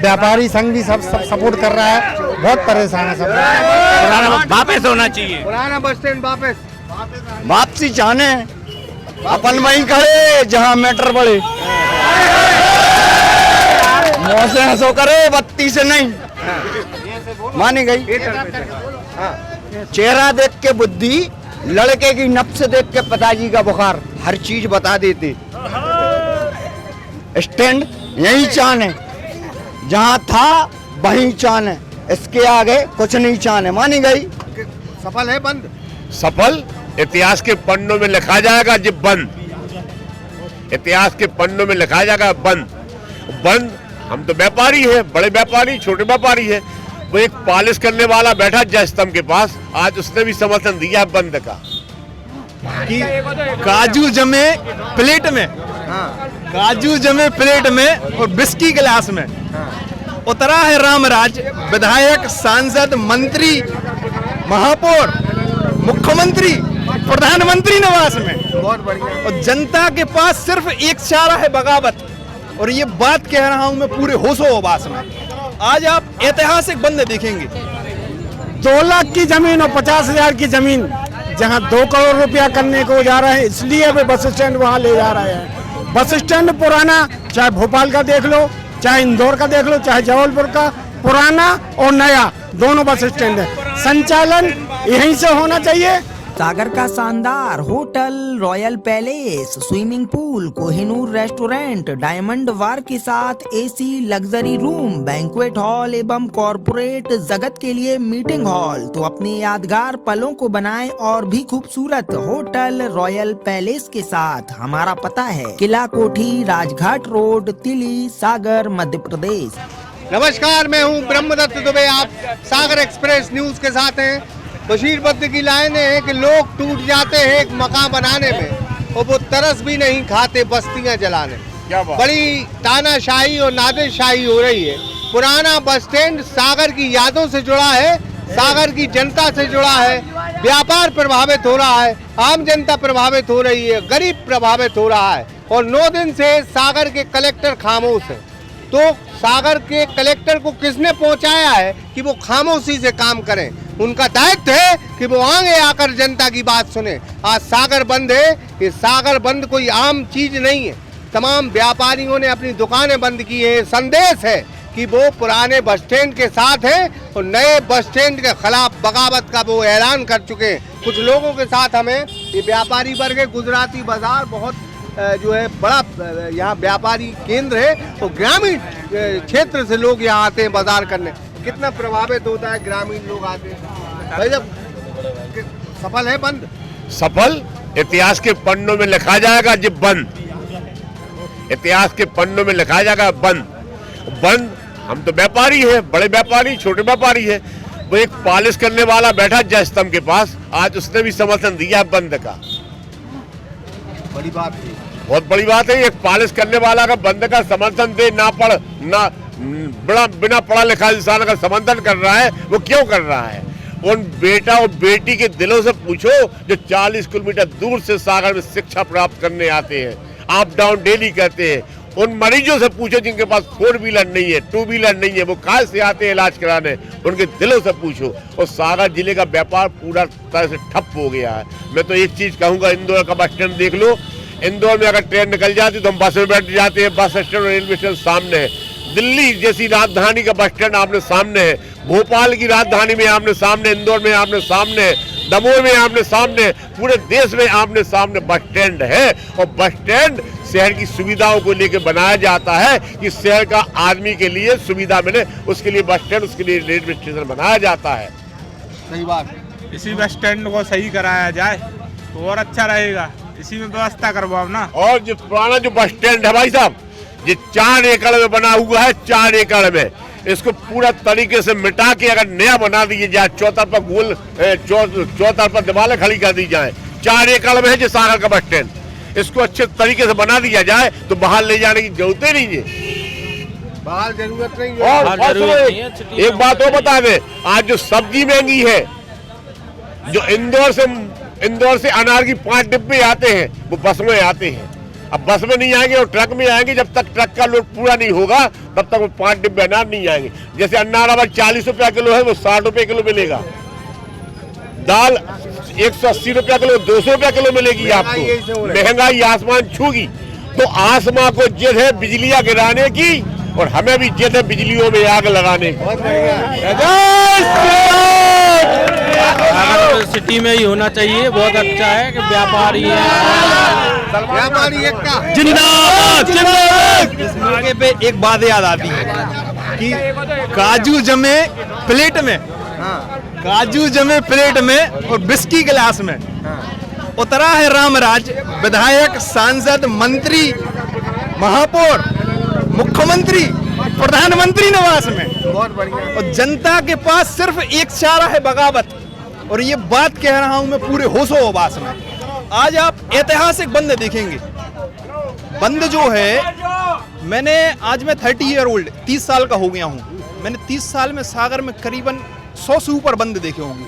व्यापारी संघ भी सब सपोर्ट कर रहा है, बहुत परेशान है सब। वापस होना चाहिए, पुराना बस स्टैंड वापस वापसी चाहने अपन वहीं खड़े जहां मैटर बढ़े, मुँह से हंसो करे बत्ती से नहीं मानी गई। चेहरा देख के बुद्धि, लड़के की नब्ज देख के पिताजी का बुखार, हर चीज बता देते। स्टैंड यही चाहने, जहां था वहीं चाहने, इसके आगे कुछ नहीं चाहने मानी गई। सफल है बंद, सफल इतिहास के पन्नों में लिखा जाएगा जी बंद, इतिहास के पन्नों में लिखा जाएगा बंद। बंद हम तो व्यापारी है, बड़े व्यापारी छोटे व्यापारी है, वो एक पॉलिश करने वाला बैठा जय स्तंभ के पास, आज उसने भी समर्थन दिया बंद का। कि काजू जमे प्लेट में, काजू जमे प्लेट में और बिस्की गिलास में, उतरा है रामराज, विधायक सांसद मंत्री महापौर मुख्यमंत्री प्रधानमंत्री निवास में। बहुत बढ़िया। और जनता के पास सिर्फ एक चारा है बगावत, और ये बात कह रहा हूं मैं पूरे होशो हवास में। आज आप ऐतिहासिक बंद देखेंगे, 2 लाख की जमीन और 50,000 की जमीन जहां 2 करोड़ रुपया करने को जा रहे हैं, इसलिए वे बस स्टैंड वहां ले जा रहे हैं। बस स्टैंड पुराना, चाहे भोपाल का देख लो, चाहे इंदौर का देख लो, चाहे जबलपुर का, पुराना और नया दोनों बस स्टैंड है। संचालन यहीं से होना चाहिए। सागर का शानदार hotel, royal palace, swimming pool, Kohinoor restaurant, diamond bar के साथ AC luxury room, banquet hall एवं कॉर्पोरेट जगत के लिए मीटिंग हॉल, तो अपने यादगार पलों को बनाएं और भी खूबसूरत। होटल रॉयल पैलेस के साथ हमारा पता है किला कोठी, राजघाट रोड, तिली, सागर, मध्य प्रदेश। नमस्कार, मैं हूं ब्रह्मदत्त दुबे, आप सागर एक्सप्रेस न्यूज के साथ हैं। बशीर बद्र की लाइनें हैं कि लोग टूट जाते हैं एक मकान बनाने में और वो तरस भी नहीं खाते बस्तियां जलाने। क्या बात? बड़ी तानाशाही और नादिरशाही हो रही है। पुराना बस स्टैंड सागर की यादों से जुड़ा है, सागर की जनता से जुड़ा है, व्यापार प्रभावित हो रहा है, आम जनता प्रभावित हो रही है, गरीब प्रभावित हो रहा है। और 9 दिन से सागर के कलेक्टर खामोश है। तो सागर के कलेक्टर को किसने पहुंचाया है कि वो खामोशी से काम करें? उनका दायित्व है कि वो आगे आकर जनता की बात सुने। आज सागर बंद है, ये सागर बंद कोई आम चीज नहीं है। तमाम व्यापारियों ने अपनी दुकानें बंद की है। संदेश है कि वो पुराने बस स्टैंड के साथ हैं और नए बस स्टैंड के खिलाफ बगावत का वो ऐलान कर चुके हैं। कुछ लोगों के साथ हमें ये व्यापारी वर्ग है। गुजराती बाजार बहुत जो है बड़ा यहाँ व्यापारी केंद्र है और ग्रामीण क्षेत्र से लोग यहाँ आते हैं बाजार करने। कितना प्रभावित होता है, ग्रामीण लोग आते हैं। भाई जब सफल है बंद, सफल इतिहास के पन्नों में लिखा जाएगा जी बंद, इतिहास के पन्नों में लिखा जाएगा बंद। बंद हम तो व्यापारी है, बड़े व्यापारी छोटे व्यापारी है, वो एक पॉलिश करने वाला बैठा जय स्तंभ के पास, आज उसने भी समर्थन दिया बंद का। बड़ी बात है, बहुत बड़ी बात है। एक पॉलिश करने वाला का बंद का समर्थन दे, ना बिना पढ़ा लिखा इंसान का समर्थन कर रहा है, वो क्यों कर रहा है? उन बेटा और बेटी के दिलों से पूछो जो 40 किलोमीटर दूर से सागर में शिक्षा प्राप्त करने आते हैं, अप डाउन डेली करते हैं। उन मरीजों से पूछो जिनके पास 4 व्हीलर नहीं है, 2 व्हीलर नहीं है, वो कहाँ से आते हैं इलाज कराने, उनके दिलों से पूछो। और सागर जिले का व्यापार पूरा तरह से ठप हो गया है। मैं तो एक चीज कहूँगा, इंदौर का बस स्टैंड देख लो। इंदौर में अगर ट्रेन निकल जाती तो हम बस में बैठ जाते हैं, बस स्टैंड और रेलवे स्टेशन सामने है। दिल्ली जैसी राजधानी का बस स्टैंड आपने सामने है, भोपाल की राजधानी में आपने सामने, इंदौर में आपने सामने, दमोह में आपने सामने, पूरे देश में आपने सामने बस स्टैंड है। और बस स्टैंड शहर की सुविधाओं को लेकर बनाया जाता है कि शहर का आदमी के लिए सुविधा मिले, उसके लिए बस स्टैंड, उसके लिए रेलवे स्टेशन बनाया जाता है। सही बात। इसी बस स्टैंड को सही कराया जाए तो और अच्छा रहेगा, इसी में व्यवस्था करवाओ ना। और जो पुराना जो बस स्टैंड है भाई साहब, ये 4 एकड़ में बना हुआ है, 4 एकड़ में, इसको पूरा तरीके से मिटा के अगर नया बना दिए जाए, चौतरफा गोल चौतरफा दीवारें खड़ी कर दी जाए। 4 एकड़ में है जो सागर का बस स्टैंड, इसको अच्छे तरीके से बना दिया जाए तो बाहर ले जाने की जरूरत नहीं है, बाहर जरूरत नहीं है। और एक बात और बता दें, आज जो सब्जी महंगी है, जो इंदौर से अनार की 5 डिब्बे आते हैं वो बस में आते हैं। अब बस में नहीं आएंगे और ट्रक में आएंगे। जब तक ट्रक का लोड पूरा नहीं होगा तब तक वो 5 डिब्बे अनार नहीं आएंगे। जैसे अनार अब 40 रुपया किलो है, वो 60 रुपये किलो मिलेगा। दाल 180 रुपया किलो, 200 रुपया किलो मिलेगी आपको। महंगाई आसमान छूगी। तो आसमां को जिद है बिजलियां गिराने की और हमें भी जिद है बिजलियों में आग लगाने की। सिटी में ही होना चाहिए, बहुत अच्छा है कि व्यापारी जिंदाबाद जिंदाबाद। इस मौके पे एक बात याद आती है कि काजू जमे प्लेट में, काजू जमे प्लेट में और बिस्की गिलास में। उतरा है रामराज, विधायक, सांसद, मंत्री, महापौर, मुख्यमंत्री, प्रधानमंत्री निवास में। बहुत बढ़िया। और जनता के पास सिर्फ एक चारा है, बगावत। और ये बात कह रहा हूं मैं पूरे होशो हवास में। आज आप ऐतिहासिक बंद देखेंगे। बंद जो है, आज मैं 30 ईयर ओल्ड, 30 साल का हो गया हूं। मैंने 30 साल में सागर में करीबन 100 से ऊपर बंद देखे होंगे।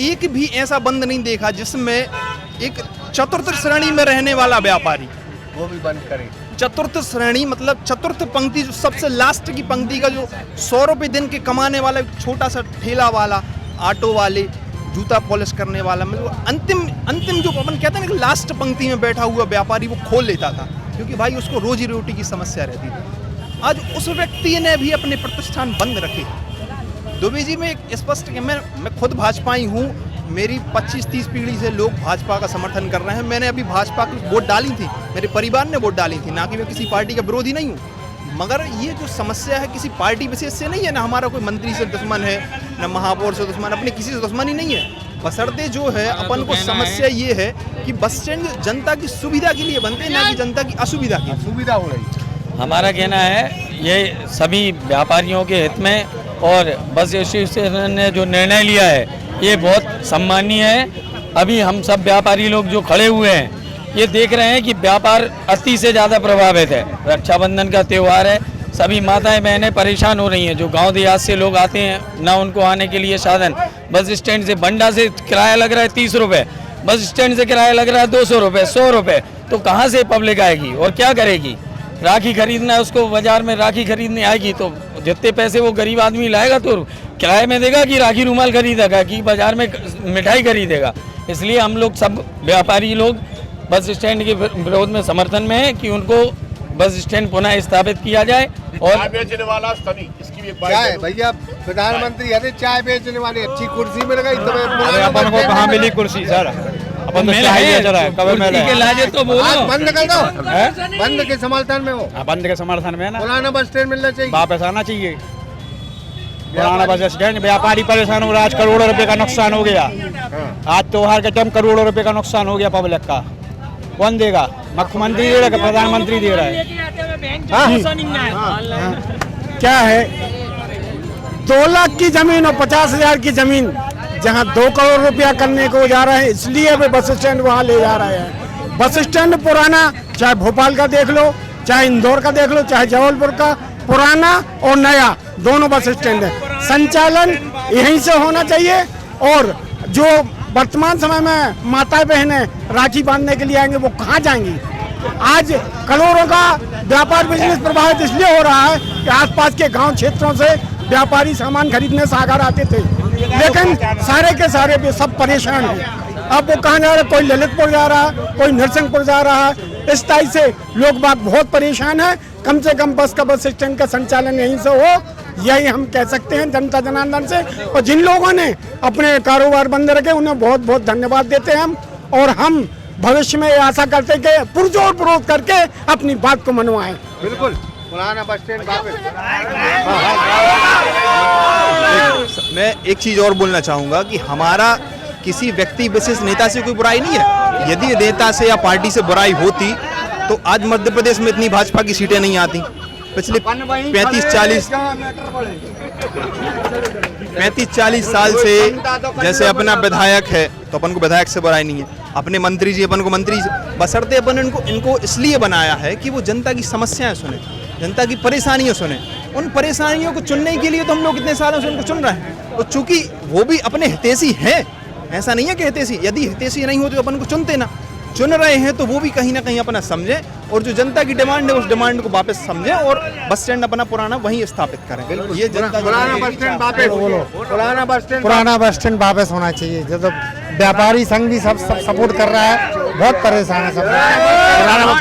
एक भी ऐसा बंद नहीं देखा जिसमें एक चतुर्थ श्रेणी में रहने वाला व्यापारी वो भी बंद करे। चतुर्थ श्रेणी मतलब चतुर्थ पंक्ति, जो सबसे लास्ट की पंक्ति का जो 100 रुपये दिन के कमाने वाला छोटा सा ठेला वाला, ऑटो वाले, जूता पॉलिश करने वाला, मतलब अंतिम जो अपन कहते हैं ना कि लास्ट पंक्ति में बैठा हुआ व्यापारी, वो खोल लेता था क्योंकि भाई उसको रोजी रोटी की समस्या रहती थी। आज उस व्यक्ति ने भी अपने प्रतिष्ठान बंद रखे। दुबे जी में एक स्पष्ट, मैं खुद भाजपाई हूँ। मेरी 25-30 पीढ़ी से लोग भाजपा का समर्थन कर रहे हैं। मैंने अभी भाजपा की वोट डाली थी, मेरे परिवार ने वोट डाली थी, ना कि मैं किसी पार्टी का विरोधी नहीं हूँ। मगर ये जो समस्या है किसी पार्टी विशेष से नहीं है, ना हमारा कोई मंत्री से दुश्मन है, ना महापौर से दुश्मन, अपने किसी से दुश्मन ही नहीं है। बशर्ते जो है अपन को समस्या ये है कि बस स्टैंड जनता की सुविधा के लिए बनते हैं, ना कि जनता की असुविधा की सुविधा हो रही। हमारा कहना है ये सभी व्यापारियों के हित में, और बस एसोसिएशन ने जो निर्णय लिया है ये बहुत सम्मानीय है। अभी हम सब व्यापारी लोग जो खड़े हुए हैं ये देख रहे हैं कि व्यापार अति से ज़्यादा प्रभावित है। रक्षाबंधन का त्यौहार है, सभी माताएं बहनें परेशान हो रही हैं। जो गांव देहात से लोग आते हैं ना, उनको आने के लिए साधन, बस स्टैंड से बंडा से किराया लग रहा है 30 रुपये, बस स्टैंड से किराया लग रहा है 200 रुपये, 100 रुपये। तो कहाँ से पब्लिक आएगी और क्या करेगी? राखी खरीदना है उसको, बाजार में राखी खरीदने आएगी तो जितने पैसे वो गरीब आदमी लाएगा तो किराए में देगा कि राखी रुमाल खरीदेगा कि बाजार में मिठाई खरीदेगा। इसलिए हम लोग सब व्यापारी लोग बस स्टैंड के विरोध में समर्थन में है कि उनको बस स्टैंड पुनः स्थापित किया जाए। और चाय बेचने वाला सभी, इसकी भी एक बात चाय भैया, प्रधानमंत्री अरे चाय बेचने वाली अच्छी कुर्सी मिल गई तो अपन को कहाँ मिली कुर्सी सर? अपन तो चाय बेच रहा है, कब मिला है? लाजे तो बोलो, बंद कर दो। बंद के समर्थन में हो, बंद के समर्थन में ना, पुराना बस स्टैंड मिलना चाहिए, वापस आना चाहिए पुराना बस स्टैंड। व्यापारी परेशान हो रहा है, आज करोड़ों रुपए का नुकसान हो गया। आज त्योहार के टाइम करोड़ों रुपए का नुकसान हो गया पब्लिक का। कौन देगा? मुख्यमंत्री दे रहा है, प्रधानमंत्री दे रहा है। क्या है, 2 लाख की जमीन और 50,000 की जमीन जहां 2 करोड़ रुपया करने को जा रहे हैं, इसलिए वे बस स्टैंड वहां ले जा रहे हैं। बस स्टैंड पुराना, चाहे भोपाल का देख लो, चाहे इंदौर का देख लो, चाहे जबलपुर का, पुराना और नया दोनों बस स्टैंड है। संचालन यहीं से होना चाहिए। और जो वर्तमान समय में माताएं बहनें राखी बांधने के लिए आएंगे वो कहाँ जाएंगी? आज करोड़ों का व्यापार बिजनेस प्रभावित इसलिए हो रहा है कि आसपास के गांव क्षेत्रों से व्यापारी सामान खरीदने सागर आते थे, लेकिन सारे के सारे भी सब परेशान हैं। अब वो कहाँ जा रहा है? कोई ललितपुर जा रहा है, कोई नरसिंहपुर जा रहा है। इस टाइप से लोग बाग बहुत परेशान है। कम से कम बस स्टैंड का संचालन यहीं से हो, यही हम कह सकते हैं जनता जनार्दन से। और जिन लोगों ने अपने कारोबार बंद रखे उन्हें बहुत बहुत धन्यवाद देते हैं हम। और हम भविष्य में आशा करते हैं कि पुरजोर विरोध करके अपनी बात को मनवाएं। बिल्कुल पुराना बस स्टैंड मैं एक चीज और बोलना चाहूंगा कि हमारा किसी व्यक्ति विशेष नेता से कोई बुराई नहीं है। यदि नेता से या पार्टी से बुराई होती तो आज मध्य प्रदेश में इतनी भाजपा की सीटें नहीं आती। पिछले 35-40 साल से जैसे अपना विधायक है तो अपन को विधायक से बुराई नहीं है, अपने मंत्री जी अपन को मंत्री से, बशर्ते अपन इनको इसलिए बनाया है कि वो जनता की समस्याएं सुने, जनता की परेशानियां सुने। उन परेशानियों को चुनने के लिए तो हम लोग इतने सालों से उनको चुन रहे हैं। और चूंकि वो भी अपने हितैषी हैं, ऐसा नहीं है कि हितैषी, यदि हितैषी नहीं होते तो अपन को चुनते ना। चुन रहे हैं तो वो भी कहीं ना कहीं अपना समझें, और जो जनता की डिमांड है उस डिमांड को वापस समझें और बस स्टैंड अपना पुराना वहीं स्थापित करें। ये जनता पुराना बस स्टैंड वापस, पुराना बस स्टैंड पुराना बस स्टैंड वापस होना चाहिए। जो तो व्यापारी संघ भी सब सपोर्ट कर रहा है, बहुत परेशान है सब।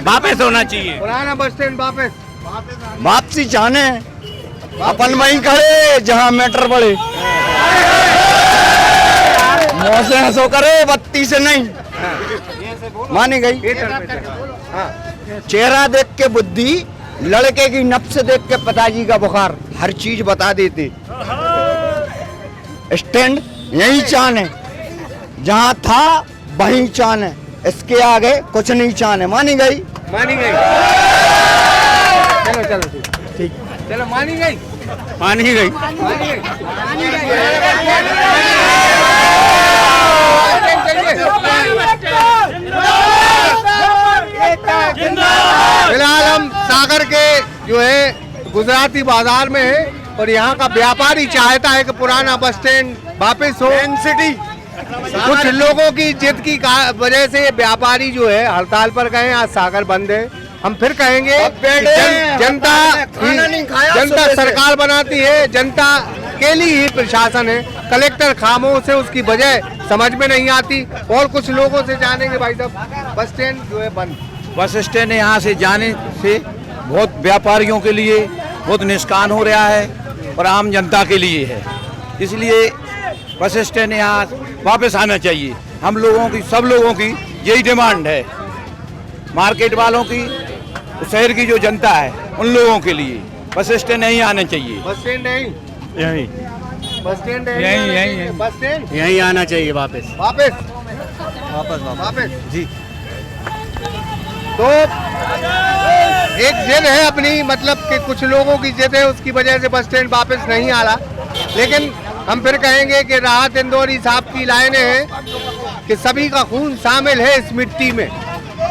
वापस होना चाहिए। पुराना बस स्टैंड वापस। वापसी चाहने अपन वहीं खड़े जहां मैटर बढ़े, मौसे हंसो करे बत्ती से नहीं मानी गई। चेहरा देख के बुद्धि, लड़के की नफ्स देख के पिताजी का बुखार, हर चीज बता देते। स्टैंड यही चाहने, जहां था वहीं चाहने, इसके आगे कुछ नहीं चाहने। मानी गई, मानी गई। चलो चलो ठीक, चलो मानी गई, मानी गई। फिलहाल हम सागर के जो है गुजराती बाजार में है, और यहाँ का व्यापारी चाहता है कि पुराना बस स्टैंड वापस हो। सिटी कुछ लोगों की जिद की वजह से व्यापारी जो है हड़ताल पर गए, आज सागर बंद है। हम फिर कहेंगे जनता सरकार बनाती है, जनता के लिए ही प्रशासन है। कलेक्टर खामोश है, उसकी वजह समझ में नहीं आती। और कुछ लोगों से जानेंगे। भाई साहब, बस स्टैंड जो है बंद, बस स्टैंड यहाँ से जाने से बहुत व्यापारियों के लिए बहुत नुकसान हो रहा है और आम जनता के लिए है, इसलिए बस स्टैंड यहाँ वापस आना चाहिए। हम लोगों की, सब लोगों की यही डिमांड है, मार्केट वालों की, शहर की जो जनता है उन लोगों के लिए बस स्टैंड नहीं आना चाहिए। बस स्टैंड नहीं, यही बस स्टैंड यहीं बस स्टैंड यहीं आना चाहिए वापस। वापस वापस जी। तो एक जिद है अपनी, मतलब कि कुछ लोगों की जिद है, उसकी वजह से बस स्टैंड वापस नहीं आ रहा। लेकिन हम फिर कहेंगे कि राहत इंदौरी साहब की लाइनें हैं कि सभी का खून शामिल है इस मिट्टी में।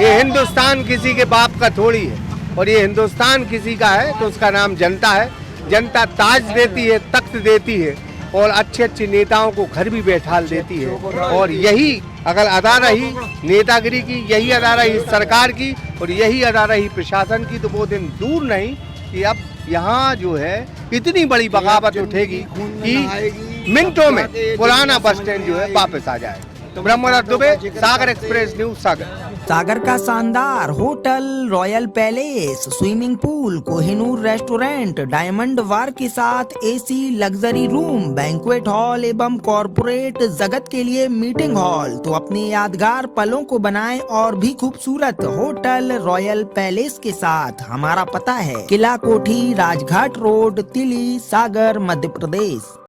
ये हिंदुस्तान किसी के बाप का थोड़ी है, और ये हिंदुस्तान किसी का है तो उसका नाम जनता है। जनता ताज देती है, तख्त देती है, और अच्छे अच्छे नेताओं को घर भी बैठाल देती है। और यही अगर अदा रही नेतागिरी की, यही अदा रही सरकार की, और यही अदा रही प्रशासन की, तो वो दिन दूर नहीं कि अब यहाँ जो है इतनी बड़ी बगावत उठेगी कि मिनटों में पुराना बस स्टैंड जो है वापस आ जाए। तो ब्रह्मदत्त दुबे, सागर एक्सप्रेस न्यूज, सागर। सागर का शानदार hotel, royal palace, swimming pool, Kohinoor restaurant, diamond bar के साथ AC luxury room, banquet hall एवं कॉर्पोरेट जगत के लिए मीटिंग हॉल। तो अपने यादगार पलों को बनाएं और भी खूबसूरत होटल रॉयल पैलेस के साथ। हमारा पता है किला कोठी, राजघाट रोड, तिली, सागर, मध्य प्रदेश।